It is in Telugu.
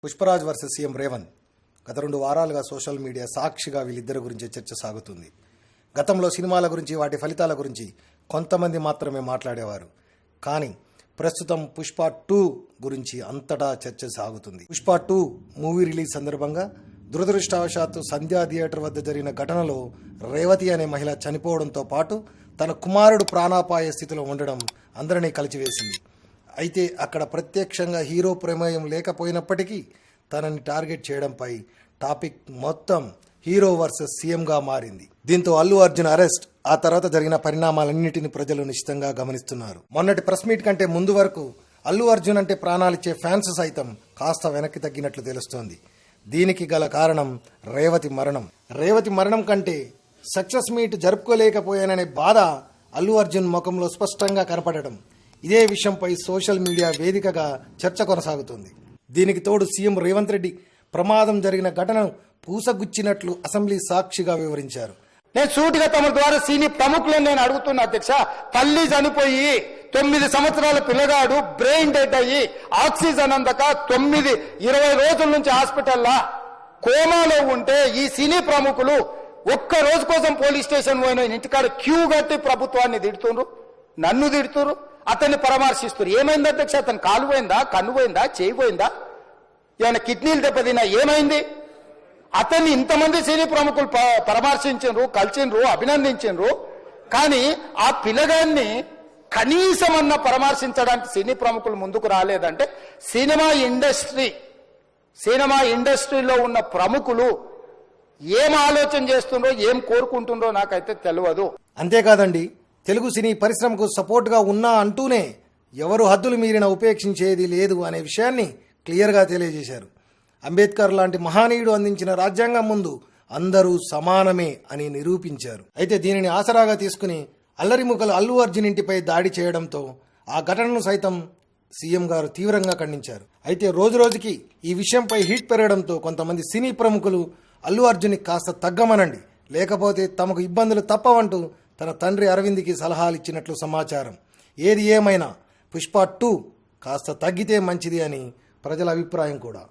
పుష్పరాజ్ వర్సెస్ సీఎం రేవంత్ గత 2 వారాలుగా సోషల్ మీడియా సాక్షిగా వీళ్ళిద్దరి గురించి చర్చ సాగుతుంది. గతంలో సినిమాల గురించి వాటి ఫలితాల గురించి కొంతమంది మాత్రమే మాట్లాడేవారు. కానీ ప్రస్తుతం పుష్ప 2 గురించి అంతటా చర్చ సాగుతుంది. పుష్ప 2 మూవీ రిలీజ్ సందర్భంగా దురదృష్టవశాత్తు సంధ్యా థియేటర్ వద్ద జరిగిన ఘటనలో రేవతి అనే మహిళ చనిపోవడంతో పాటు తన కుమారుడు ప్రాణాపాయ స్థితిలో ఉండడం అందరినీ కలిచివేసింది. అయితే అక్కడ ప్రత్యక్షంగా హీరో ప్రమేయం లేకపోయినప్పటికీ తనని టార్గెట్ చేయడంపై టాపిక్ మొత్తం హీరో వర్సెస్ సీఎంగా మారింది. దీంతో అల్లు అర్జున్ అరెస్ట్, ఆ తర్వాత జరిగిన పరిణామాలన్నింటినీ ప్రజలు నిశ్చితంగా గమనిస్తున్నారు. మొన్నటి ప్రెస్ మీట్ కంటే ముందు వరకు అల్లు అర్జున్ అంటే ప్రాణాలిచ్చే ఫ్యాన్స్ సైతం కాస్త వెనక్కి తగ్గినట్లు తెలుస్తోంది. దీనికి గల కారణం రేవతి మరణం కంటే సక్సెస్ మీట్ జరుపుకోలేకపోయాననే బాధ అల్లు అర్జున్ ముఖంలో స్పష్టంగా కనపడడం. ఇదే విషయంపై సోషల్ మీడియా వేదికగా చర్చ కొనసాగుతుంది. దీనికి తోడు సీఎం రేవంత్ రెడ్డి ప్రమాదం జరిగిన ఘటనను పూసగుచ్చినట్లు అసెంబ్లీ సాక్షిగా వివరించారు. నేను సూటిగా తమ ద్వారా సీని ప్రముఖులను నేను అడుగుతున్నా అధ్యక్ష, తల్లి చనిపోయి 9 సంవత్సరాల పిల్లగాడు బ్రెయిన్ డెడ్ అయ్యి ఆక్సిజన్ అందక 20 రోజుల నుంచి హాస్పిటల్లా కోమాలో ఉంటే ఈ సినీ ప్రముఖులు ఒక్క రోజు కోసం పోలీస్ స్టేషన్ పోయిన ఇంటికాడ క్యూ కట్టి ప్రభుత్వాన్ని తిడుతుండ్రు, నన్ను తిడుతురు, అతన్ని పరామర్శిస్తున్నారు. ఏమైంది అధ్యక్ష? అతను కాలు పోయిందా, కన్ను పోయిందా, చేయి పోయిందా, ఏమైనా కిడ్నీలు దెబ్బతిన్నా, ఏమైంది? అతన్ని ఇంతమంది సినీ ప్రముఖులు పరామర్శించారు, కలిసిండ్రు, అభినందించారు. కానీ ఆ పిల్లగాన్ని కనీసమన్నా పరామర్శించడానికి సినీ ప్రముఖులు ముందుకు రాలేదంటే సినిమా ఇండస్ట్రీలో ఉన్న ప్రముఖులు ఏం ఆలోచన చేస్తుండ్రో, ఏం కోరుకుంటుండ్రో నాకైతే తెలియదు. అంతేకాదండి, తెలుగు సినీ పరిశ్రమకు సపోర్ట్గా ఉన్నా అంటూనే ఎవరు హద్దులు మీరిన ఉపేక్షించేది లేదు అనే విషయాన్ని క్లియర్గా తెలియజేశారు. అంబేద్కర్ లాంటి మహనీయుడు అందించిన రాజ్యాంగం ముందు అందరూ సమానమే అని నిరూపించారు. అయితే దీనిని ఆసరాగా తీసుకుని అల్లరిముఖలు అల్లు అర్జున్ ఇంటిపై దాడి చేయడంతో ఆ ఘటనను సైతం సీఎం గారు తీవ్రంగా ఖండించారు. అయితే రోజురోజుకి ఈ విషయంపై హీట్ పెరగడంతో కొంతమంది సినీ ప్రముఖులు అల్లు అర్జున్ని కాస్త తగ్గమనండి, లేకపోతే తమకు ఇబ్బందులు తప్పవంటూ తన తండ్రి అరవింద్కి సలహాలు ఇచ్చినట్లు సమాచారం. ఏది ఏమైనా పుష్ప 2 కాస్త తగ్గితే మంచిది అని ప్రజల అభిప్రాయం కూడా.